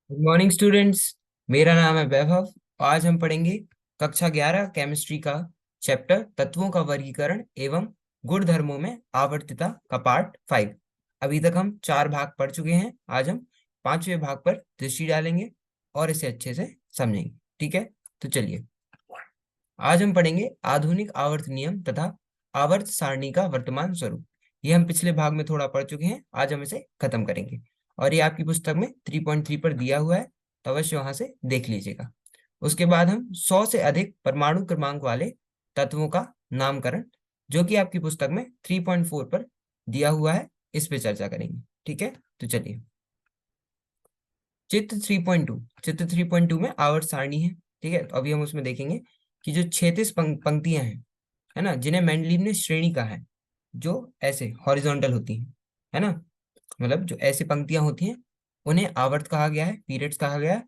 Good morning students. मेरा नाम है वैभव। आज हम पढ़ेंगे कक्षा 11 केमिस्ट्री का चैप्टर तत्वों का वर्गीकरण एवं गुणधर्मों में आवर्तता का पार्ट 5। अभी तक हम 4 भाग पढ़ चुके हैं। आज हम 5वें भाग पर दृष्टि डालेंगे और इसे अच्छे से समझेंगे। ठीक है, तो चलिए आज हम पढ़ेंगे आधुनिक आवर्त नियम तथा आवर्त सारणी का वर्तमान स्वरूप। ये हम पिछले भाग में थोड़ा पढ़ चुके हैं, आज हम इसे खत्म करेंगे। और ये आपकी पुस्तक में 3.3 पर दिया हुआ है, तो अवश्य वहां से देख लीजिएगा। उसके बाद हम 100 से अधिक परमाणु क्रमांक वाले तत्वों का नामकरण, जो कि आपकी पुस्तक में 3.4 पर दिया हुआ है, इस पे चर्चा करेंगे। ठीक है, तो चलिए चित्र 3.2 में आवर्त सारणी है। ठीक है, तो अभी हम उसमें देखेंगे कि जो 36 पंक्तियां हैं, है ना, जिन्हें मेंडलीव ने श्रेणी कहा है, जो ऐसे हॉरिजॉन्टल होती हैं, है ना, मतलब जो ऐसी पंक्तियां होती हैं उन्हें आवर्त कहा गया है, पीरियड्स कहा गया है।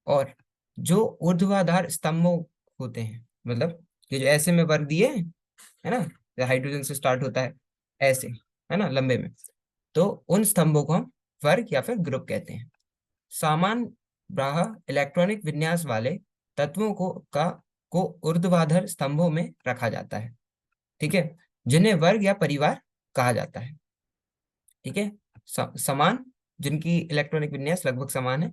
और जो ऊर्ध्वाधर स्तंभों होते हैं, मतलब ये जो ऐसे में वर्ग दिए हैं, है ना, हाइड्रोजन से स्टार्ट होता है ऐसे, है ना, लंबे में, तो उन स्तंभों को हम वर्ग या फिर ग्रुप कहते हैं। सामान्य ब्राह इलेक्ट्रॉनिक विन्यास वाले तत्वों को ऊर्ध्वाधर स्तंभों में रखा जाता है। ठीक है, जिन्हें वर्ग या परिवार कहा जाता है। ठीक है, समान, जिनकी इलेक्ट्रॉनिक विन्यास लगभग समान है।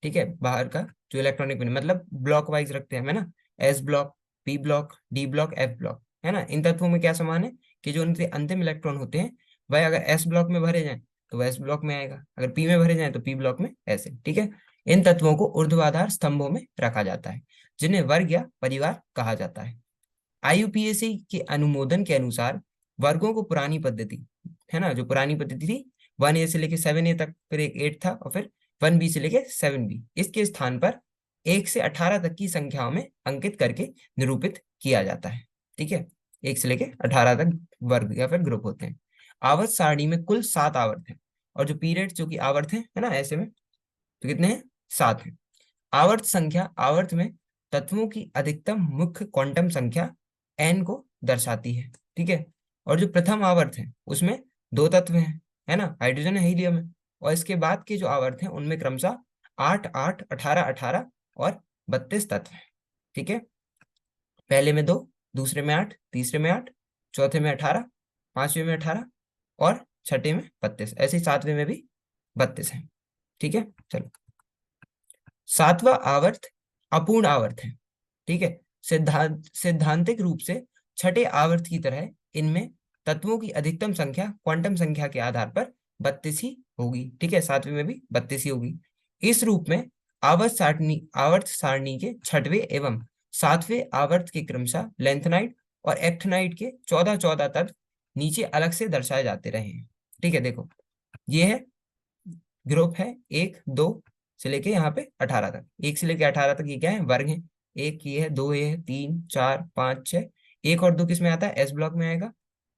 ठीक है, बाहर का जो इलेक्ट्रॉनिक विन्यास मतलब ब्लॉक वाइज रखते हैं, है ना, S block, P block, D block, F block, है ना। इन तत्वों में क्या समान है कि जो उनके अंतिम इलेक्ट्रॉन होते हैं वह अगर एस ब्लॉक में भरे जाएं तो वह एस ब्लॉक में आएगा, अगर पी में भरे जाएं तो पी ब्लॉक में, ऐसे। ठीक है, इन तत्वों को ऊर्ध्वाधर स्तंभों में रखा जाता है, जिन्हें वर्ग या परिवार कहा जाता है। आईयूपीएसी के अनुमोदन के अनुसार वर्गों को पुरानी पद्धति, है ना, जो पुरानी पद्धति थी 1A से लेके 7A तक, फिर एक 8 था और फिर 1B से लेके 7B, इसके स्थान पर 1 से 18 तक की संख्याओं में अंकित करके निरूपित किया जाता है। ठीक है, 1 से लेके 18 तक वर्ग या फिर ग्रुप होते हैं। आवर्त सारणी में कुल 7 आवर्त हैं, और जो पीरियड जो कि आवर्त है ना, ऐसे में, तो कितने हैं? 7 हैं। आवर्त संख्या आवर्त में तत्वों की अधिकतम मुख्य क्वांटम संख्या n को दर्शाती है। ठीक है, और जो प्रथम आवर्त है उसमें 2 तत्व हैं, है ना, हाइड्रोजन है, हीलियम है। और इसके बाद के जो आवर्त हैं उनमें क्रमशः 8 8 18 18 और 32 तत्व हैं। ठीक है, पहले में 2, दूसरे में 8, तीसरे में 8, चौथे में 18, पांचवें में 18 और छठे में 32, ऐसे ही सातवें में भी 32 है। ठीक है, चलो, सातवां आवर्त अपूर्ण आवर्त है। ठीक है, सैद्धांतिक रूप से छठे आवर्त की तरह इनमें तत्वों की अधिकतम संख्या क्वांटम संख्या के आधार पर 32 ही होगी। ठीक है, सातवें में भी 32 ही होगी। इस रूप में आवर्त सारणी के छठवें एवं सातवें आवर्त के क्रमशः लेंथनाइट और एक्टिनाइट के 14 14 तत्व नीचे अलग से दर्शाए जाते रहे हैं। ठीक है, देखो, ये है ग्रुप है 1 2 से लेके यहाँ पे 18 तक, 1 से लेके 18 तक ये क्या है? वर्ग है। एक ये है, दो ये है, 3 4 5 6, एक और दो किस में आता है? एस ब्लॉक में आएगा।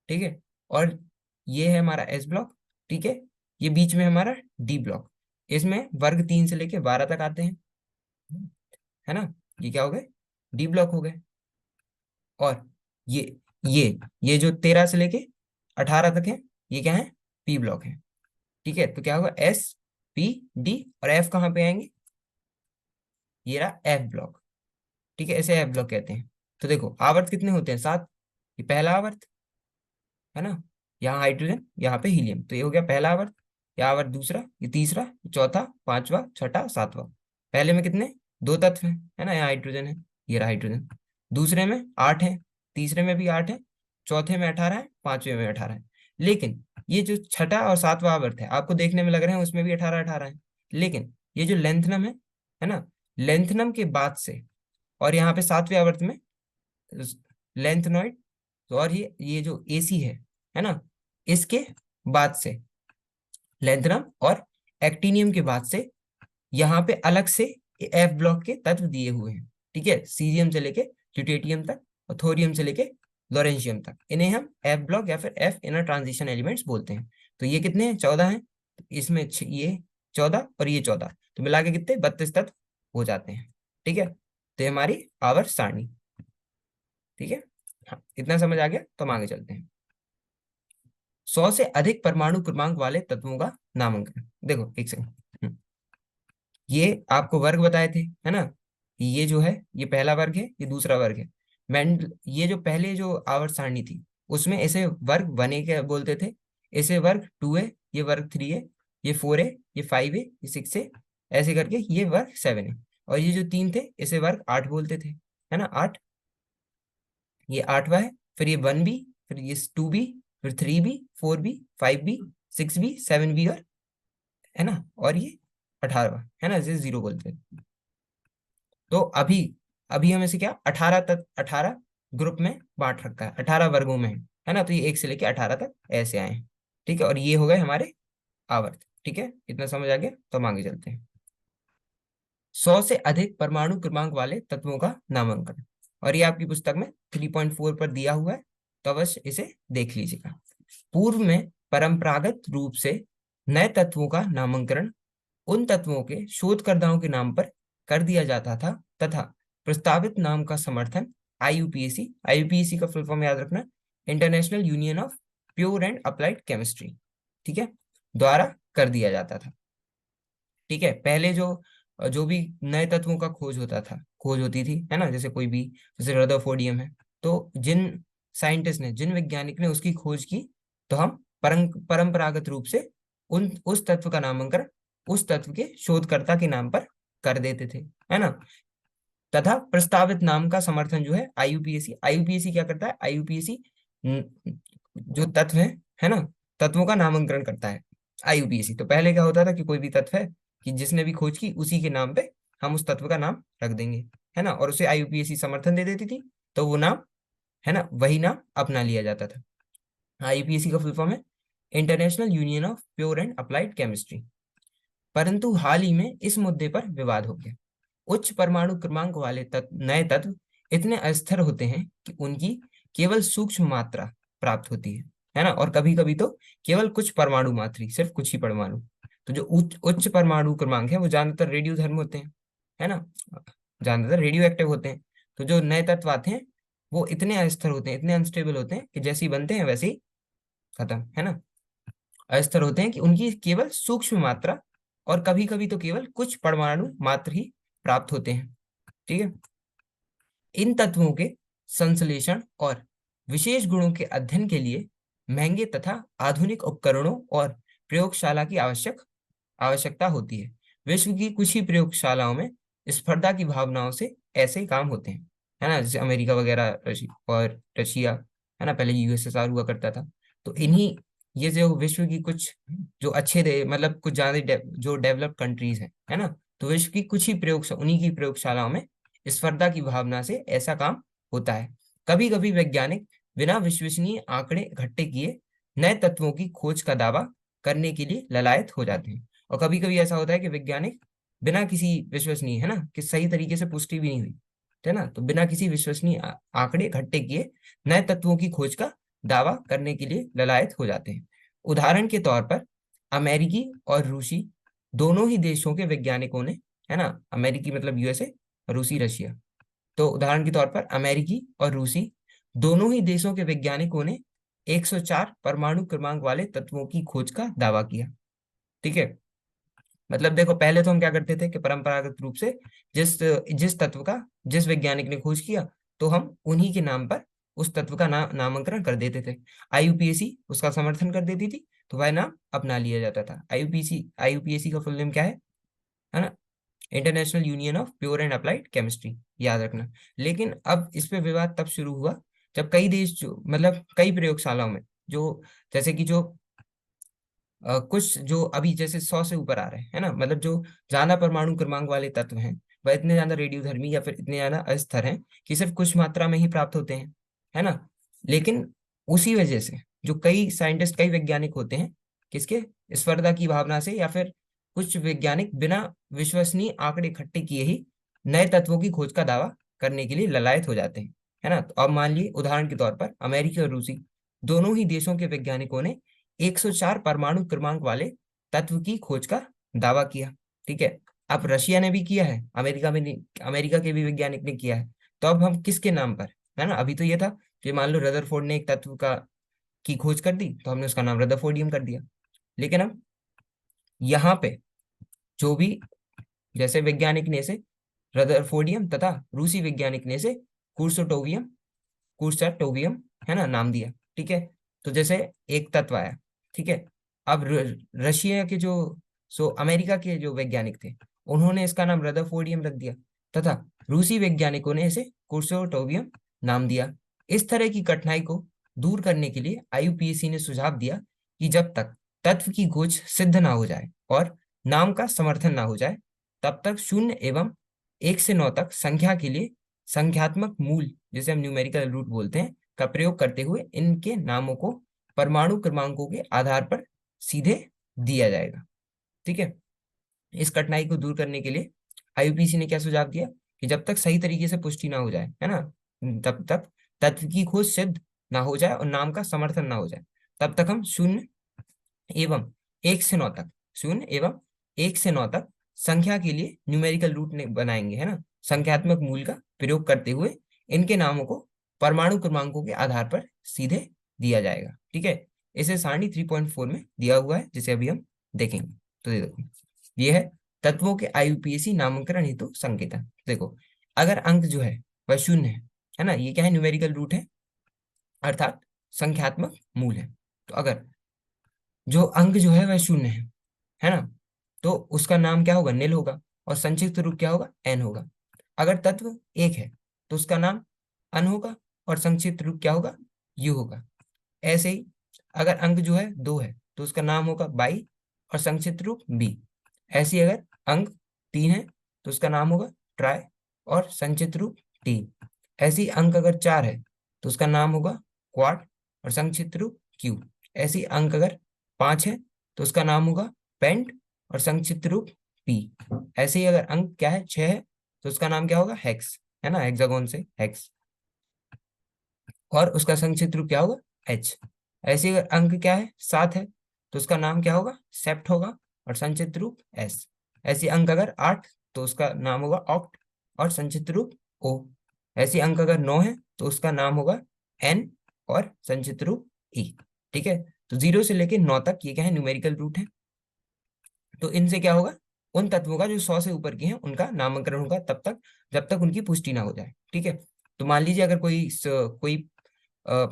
ठीक है, और ये है हमारा एस ब्लॉक। ठीक है, ये बीच में हमारा डी ब्लॉक, इसमें वर्ग 3 से लेके 12 तक आते हैं, है ना। ये क्या हो गए? डी ब्लॉक हो गए। और ये ये जो 13 से लेके 18 तक है, ये क्या है? पी ब्लॉक है। ठीक है, तो क्या होगा? एस, पी, डी, और एफ कहाँ पे आएंगे? ये रहा एफ ब्लॉक। ठीक है, ऐसे एफ ब्लॉक कहते हैं। तो देखो आवर्त कितने होते हैं? 7। ये पहला आवर्त, है ना, यहाँ हाइड्रोजन, यहाँ पे हीलियम, तो ये हो गया पहला आवर्त। ये आवर्त दूसरा, ये तीसरा, ये चौथा, पांचवा, छठा, सातवां। पहले में कितने? 2 तत्व हैं, है ना, यहाँ हाइड्रोजन है, ये रहा हाइड्रोजन। दूसरे में 8 है, तीसरे में भी 8 है, चौथे में 18 है, पांचवे में 18 है। लेकिन ये जो छठा और सातवां आवर्त है, आपको देखने में लग रहे हैं उसमें भी 18 18 है, लेकिन ये जो लेंथनम है ना, लेंथनम के बाद से, और यहाँ पे सातवें आवर्त में लेंथनॉइड, तो और ये जो एसी है ना, इसके बाद से लेंथनम और एक्टिनियम के बाद से यहाँ पे अलग से एफ ब्लॉक के तत्व दिए हुए हैं। ठीक है, सीरियम से लेके ल्यूटेटियम तक और थोरियम से लेके लॉरेंशियम तक, इन्हें हम एफ ब्लॉक या फिर एफ इनर ट्रांजिशन एलिमेंट्स बोलते हैं। तो ये कितने हैं? 14 हैं। इसमें ये 14 और ये 14, तो मिला के कितने? 32 तत्व हो जाते हैं। ठीक है, तो ये हमारी आवर्त सारणी। ठीक है, हाँ, इतना समझ आ गया, तो हम आगे चलते हैं। 100 से अधिक परमाणु क्रमांक वाले तत्वों का नामांकन। देखो एक सेकंड, ये आपको वर्ग बताए थे, है ना, ये जो है ये पहला वर्ग है, ये दूसरा वर्ग है। मैंड ये जो पहले जो आवर्त सारणी थी उसमें इसे वर्ग 1A के बोलते थे, इसे वर्ग 2A, ये वर्ग 3A, ये 4A, ये 5A, ये 6A, ऐसे करके ये वर्ग 7A। और ये जो तीन थे इसे वर्ग 8 बोलते थे, है ना, 8, ये 8वां है। फिर ये 1B, फिर ये 2B, फिर 3B, 4B, 5B, 6B, 7B, और है ना, और ये 18वां, है ना, इसे 0 बोलते हैं। तो अभी अभी हम इसे क्या 18 तक, 18 ग्रुप में बांट रखा है, 18 वर्गों में है ना, तो ये 1 से लेके 18 तक ऐसे आए हैं। ठीक है, और ये हो गए हमारे आवर्त। ठीक है, इतना समझ आ गया, तो हम आगे चलते हैं। 100 से अधिक परमाणु क्रमांक वाले तत्वों का नामांकन, और ये आपकी पुस्तक में 3.4 पर दिया हुआ है, तो अवश्य इसे देख लीजिएगा। पूर्व में परंपरागत रूप से नए तत्वों का नामकरण उन तत्वों के शोधकर्ताओं के नाम पर कर दिया जाता था, तथा प्रस्तावित नाम का समर्थन आईयूपीएसी, आईयूपीएसी का फुल फॉर्म याद रखना, international union of pure and applied chemistry, ठीक है, द्वारा कर दिया जाता था। ठीक है, पहले जो जो भी नए तत्वों का खोज होता था, खोज होती थी, है ना, जैसे कोई भी, जैसे रदरफोर्डियम है, तो जिन साइंटिस्ट ने, जिन वैज्ञानिक ने उसकी खोज की, तो हम परंपरागत रूप से उन उस तत्व का नामकरण उस तत्व के शोधकर्ता के नाम पर कर देते थे, है ना। तथा प्रस्तावित नाम का समर्थन जो है आईयूपीएसी, आईयूपीएसी क्या करता है, आईयूपीएसी जो तत्व है ना, तत्वों का नामकरण करता है आईयूपीएसी। तो पहले क्या होता था कि कोई भी तत्व है कि जिसने भी खोज की उसी के नाम पे हम उस तत्व का नाम रख देंगे, है ना, और उसे आईयूपीएसी समर्थन दे देती थी, तो वो नाम, है ना, वही नाम अपना लिया जाता था। आईयूपीएसी का फुल फॉर्म है international union of pure and applied chemistry. परंतु हाल ही में इस मुद्दे पर विवाद हो गया। उच्च परमाणु क्रमांक वाले नए तत्व इतने अस्थिर होते हैं कि उनकी केवल सूक्ष्म मात्रा प्राप्त होती है ना, और कभी कभी तो केवल कुछ परमाणु मात्र ही, सिर्फ कुछ ही परमाणु। तो जो उच्च उच्च परमाणु क्रमांक है वो ज्यादातर रेडियो धर्म होते हैं, है ना, ज्यादातर रेडियो एक्टिव होते हैं। तो जो नए तत्व आते हैं वो इतने अस्थिर होते हैं, इतने अनस्टेबल होते हैं कि जैसे ही बनते हैं वैसे ही खत्म, है ना, अस्थिर होते हैं कि उनकी केवल सूक्ष्म मात्रा और कभी कभी तो केवल कुछ परमाणु मात्र ही प्राप्त होते हैं। ठीक है, इन तत्वों के संश्लेषण और विशेष गुणों के अध्ययन के लिए महंगे तथा आधुनिक उपकरणों और प्रयोगशाला की आवश्यकता होती है। विश्व की कुछ ही प्रयोगशालाओं में स्पर्धा की भावनाओं से ऐसे ही काम होते हैं, है ना, जैसे अमेरिका वगैरह, और रशिया, है ना, पहले यूएसएसआर हुआ करता था। तो इन्हीं, ये जो विश्व की कुछ जो मतलब कुछ ज्यादा जो डेवलप्ड कंट्रीज हैं, है ना, तो विश्व की कुछ ही उन्हीं की प्रयोगशालाओं में स्पर्धा की भावना से ऐसा काम होता है। कभी कभी वैज्ञानिक बिना विश्वसनीय आंकड़े इकट्ठे किए नए तत्वों की खोज का दावा करने के लिए ललायत हो जाते हैं। और कभी कभी ऐसा होता है कि वैज्ञानिक बिना किसी विश्वसनीय, है ना, कि सही तरीके से पुष्टि भी नहीं हुई, है ना, तो बिना किसी विश्वसनीय आंकड़े इकट्ठे किए नए तत्वों की खोज का दावा करने के लिए ललायत हो जाते हैं। उदाहरण के तौर पर अमेरिकी और रूसी दोनों ही देशों के वैज्ञानिकों ने, है ना, अमेरिकी मतलब यूएसए, रूसी रशिया, तो उदाहरण के तौर पर अमेरिकी और रूसी दोनों ही देशों के वैज्ञानिकों ने 104 परमाणु क्रमांक वाले तत्वों की खोज का दावा किया। ठीक है, मतलब देखो पहले तो हम क्या करते थे कि परंपरागत रूप से जिस जिस तत्व का जिस वैज्ञानिक ने खोज किया, तो हम उन्हीं के नाम पर उस तत्व का नामकरण कर देते थे। आईयूपीएसी उसका समर्थन कर देती थी, तो वह नाम अपना लिया जाता था। आईयूपीएसी आईयूपीएसी का फुल नेम क्या है ना, international union of pure and applied chemistry, याद रखना। लेकिन अब इस पे विवाद तब शुरू हुआ जब कई देश, जो मतलब कई प्रयोगशालाओं में, जो जैसे कि जो कुछ जो अभी जैसे 100 से ऊपर आ रहे हैं, है ना, मतलब जो ज्यादा परमाणु क्रमांक वाले तत्व हैं वह इतने ज्यादा रेडियोधर्मी या फिर इतने ज्यादा अस्थिर हैं कि सिर्फ कुछ मात्रा में ही प्राप्त होते हैं, है ना। लेकिन उसी वजह से जो कई साइंटिस्ट, कई वैज्ञानिक होते हैं, किसके, स्पर्धा की भावना से, या फिर कुछ वैज्ञानिक बिना विश्वसनीय आंकड़े इकट्ठे किए ही नए तत्वों की खोज का दावा करने के लिए ललायत हो जाते हैं, है ना। तो अब मान लीजिए उदाहरण के तौर पर अमेरिकी और रूसी दोनों ही देशों के वैज्ञानिकों ने 104 परमाणु क्रमांक वाले तत्व की खोज का दावा किया। ठीक है, अब रशिया ने भी किया है, अमेरिका में नहीं, अमेरिका के भी वैज्ञानिक ने किया है। तो अब हम किसके नाम पर, है ना, अभी तो ये था कि मान लो रदरफोर्ड ने एक तत्व का की खोज कर दी तो हमने उसका नाम रदरफोर्डियम कर दिया। लेकिन अब यहाँ पे जो भी जैसे वैज्ञानिक ने इसे रदरफोर्डियम तथा रूसी वैज्ञानिक ने इसे कुर्सोटोवियम कुर्साटोवियम है ना नाम दिया। ठीक है, तो जैसे एक तत्व आया। ठीक है, अब रशिया के जो अमेरिका के जो वैज्ञानिक थे उन्होंने इसका नाम रदरफोर्डियम रख दिया तथा रूसी वैज्ञानिकों ने इसे कुर्सोटोवियम नाम दिया। इस तरह की कठिनाई को दूर करने के लिए आईयूपीएसी ने सुझाव दिया कि जब तक तत्व की खोज सिद्ध ना हो जाए और नाम का समर्थन ना हो जाए तब तक शून्य एवं 1 से 9 तक संख्या के लिए संख्यात्मक मूल, जिसे हम न्यूमेरिकल रूट बोलते हैं, का प्रयोग करते हुए इनके नामों को परमाणु क्रमांकों के आधार पर सीधे दिया जाएगा। ठीक है, इस कठिनाई को दूर करने के लिए आईयूपीसी ने क्या सुझाव दिया कि जब तक सही तरीके से पुष्टि ना हो जाए, है ना, तब तक तत्व की खोज सिद्ध ना हो जाए और नाम का समर्थन ना हो जाए, तब तक हम एवं 1 से 9 तक शून्य एवं 1 से 9 तक संख्या के लिए न्यूमेरिकल रूट बनाएंगे, है ना, संख्यात्मक मूल का प्रयोग करते हुए इनके नामों को परमाणु क्रमांकों के आधार पर सीधे दिया जाएगा। ठीक है, इसे सारणी 3.4 में दिया हुआ है, जिसे अभी हम देखेंगे। तो देखो, ये है तत्वों के आईयूपीएसी नामकरण हेतु संकेतन। देखो, अगर अंक जो है वह शून्य है ना, ये क्या है, न्यूमेरिकल रूट है अर्थात संख्यात्मक मूल है। तो अगर जो अंक जो है वह शून्य है ना, तो उसका नाम क्या होगा, निल होगा, और संक्षिप्त रूप क्या होगा, एन होगा। अगर तत्व एक है तो उसका नाम अन होगा और संक्षिप्त रूप क्या होगा, यू होगा। ऐसे ही अगर अंक जो है 2 है तो उसका नाम होगा बाई और संक्षिप्त रूप बी। ऐसे ही अगर अंक 3 है तो उसका नाम होगा ट्राई और संक्षिप्त रूप टी। ऐसे ही अंक अगर 4 है तो उसका नाम होगा क्वाड और संक्षिप्त रूप क्यू। ऐसे ही अंक अगर 5 है तो उसका नाम होगा पेंट और संक्षिप्त रूप पी। ऐसे ही अगर अंक क्या है 6 है तो उसका नाम क्या होगा, हेक्स, है ना, हेक्सागोन से हेक्स, और उसका संक्षिप्त रूप क्या होगा, एच। ऐसे ही अगर अंक क्या है 7 है तो उसका नाम क्या होगा, सेप्ट होगा और संक्षिप्त रूप एस। ऐसे अंक अगर 8 तो उसका नाम होगा ऑक्ट और संक्षिप्त रूप ओ। ऐसे अंक अगर 9 है तो उसका नाम होगा एन और संक्षिप्त रूप ई। ठीक है, तो 0 से लेके 9 तक ये क्या है, न्यूमेरिकल रूट है। तो इनसे क्या होगा, उन तत्वों का जो 100 से ऊपर के हैं उनका नामकरण होगा तब तक जब तक उनकी पुष्टि ना हो जाए। ठीक है, तो मान लीजिए अगर कोई अ,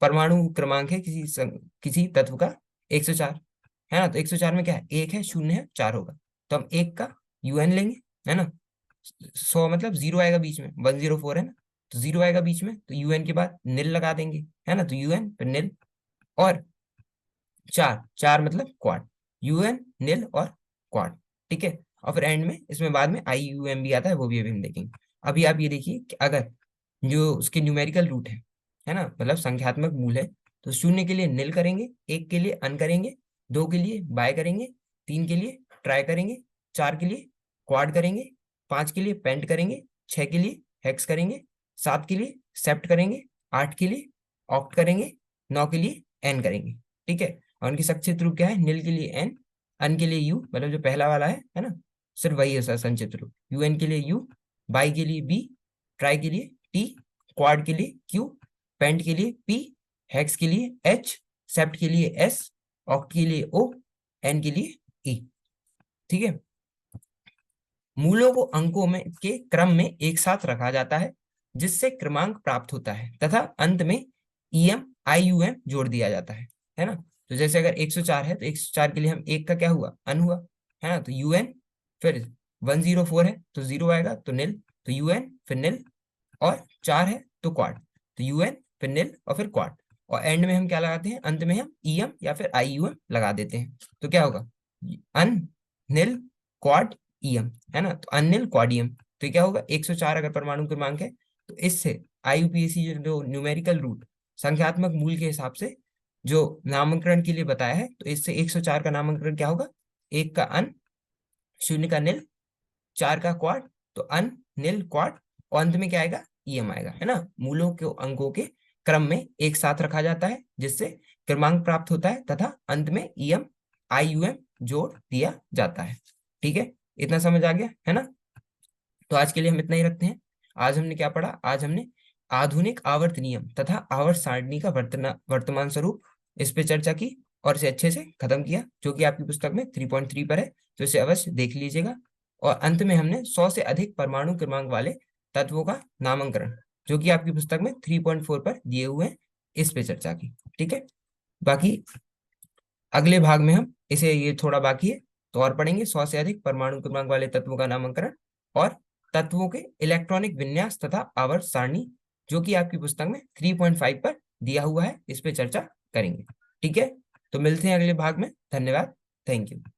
परमाणु क्रमांक है किसी तत्व का 104, है ना, तो 104 में क्या है, 1 है, 0 है, 4 होगा, तो हम 1 का यूएन लेंगे, है ना। 100 मतलब 0 आएगा बीच में, 104 है ना, तो 0 आएगा बीच में, तो यूएन के बाद निल लगा देंगे, है ना, तो यूएन फिर निल, और 4 4 मतलब क्वाड, यूएन निल और क्वाड। ठीक है, और फिर एंड में इसमें बाद में आई यू एम भी आता है, वो भी अभी हम देखेंगे। अभी आप ये देखिए कि अगर जो उसके न्यूमेरिकल रूट है ना, मतलब संख्यात्मक मूल है, तो 0 के लिए निल करेंगे, 1 के लिए अन करेंगे, 2 के लिए बाय करेंगे, 3 के लिए ट्राई करेंगे, 4 के लिए क्वाड करेंगे, 5 के लिए पेंट करेंगे, 6 के लिए हेक्स करेंगे, 7 के लिए सेप्ट करेंगे, 8 के लिए ऑक्ट करेंगे, 9 के लिए एन करेंगे। ठीक है, और उनकी संक्षिप्त रूप क्या है, निल के लिए एन, अन के लिए यू, मतलब जो पहला वाला है ना, सिर्फ वही है सर संक्षिप्त रूप, यूएन के लिए यू, बाई के लिए बी, ट्राई के लिए टी, क्वाड के लिए क्यू, पेंट के लिए पी, हेक्स के लिए एच, सेप्ट के लिए एस, ऑक्ट के लिए ओ, एन के लिए ई। ठीक है, मूलों को अंकों में के क्रम में एक साथ रखा जाता है जिससे क्रमांक प्राप्त होता है तथा अंत में ईएम आईयूएम जोड़ दिया जाता है ना। तो जैसे अगर 104 है तो 104 के लिए हम एक का क्या हुआ, अन हुआ, है ना, तो यूएन, फिर 104 है तो 0 आएगा तो निल, तो यूएन फिर निल, और 4 है तो क्वाड, तो यूएन फिर निल और फिर क्वाड, और एंड में हम क्या लगाते हैं, अंत में हम ईएम या फिर आईयूएम लगा देते हैं। तो क्या होगा, अन निल क्वाड ईएम, है ना, तो अनिल क्वाडियम। तो क्या होगा, 104 अगर परमाणु क्रमांक है तो इससे आईयूपीएसी जो न्यूमेरिकल रूट संख्यात्मक मूल के हिसाब से जो नामकरण के लिए बताया है, तो इससे 104 का नामकरण क्या होगा, 1 का अन, 0 का निल, 4 का क्वाड, तो अन निल क्वाड, और अंत में क्या आएगा, ईएम आएगा, है ना। मूलों के अंकों के क्रम में एक साथ रखा जाता है जिससे क्रमांक प्राप्त होता है तथा अंत में ईएम आईयूएम जोड़ दिया जाता है। ठीक है, इतना समझ आ गया है ना। तो आज के लिए हम इतना ही रखते हैं। आज हमने क्या पढ़ा, आज हमने आधुनिक आवर्त नियम तथा आवर्त सारणी का वर्तमान स्वरूप, इस पे चर्चा की और इसे अच्छे से खत्म किया, जो कि आपकी पुस्तक में 3.3 पर है, तो इसे अवश्य देख लीजिएगा। और अंत में हमने 100 से अधिक परमाणु क्रमांक वाले तत्वों का नामकरण, जो कि आपकी पुस्तक में 3.4 पर दिए हुए हैं, इस पे चर्चा की। ठीक है, बाकी अगले भाग में हम इसे, ये थोड़ा बाकी है तो और पढ़ेंगे, 100 से अधिक परमाणु क्रमांक वाले तत्वों का नामकरण और तत्वों के इलेक्ट्रॉनिक विन्यास तथा आवर्त सारणी, जो कि आपकी पुस्तक में 3.5 पर दिया हुआ है, इस पे चर्चा करेंगे। ठीक है, तो मिलते हैं अगले भाग में। धन्यवाद। Thank you.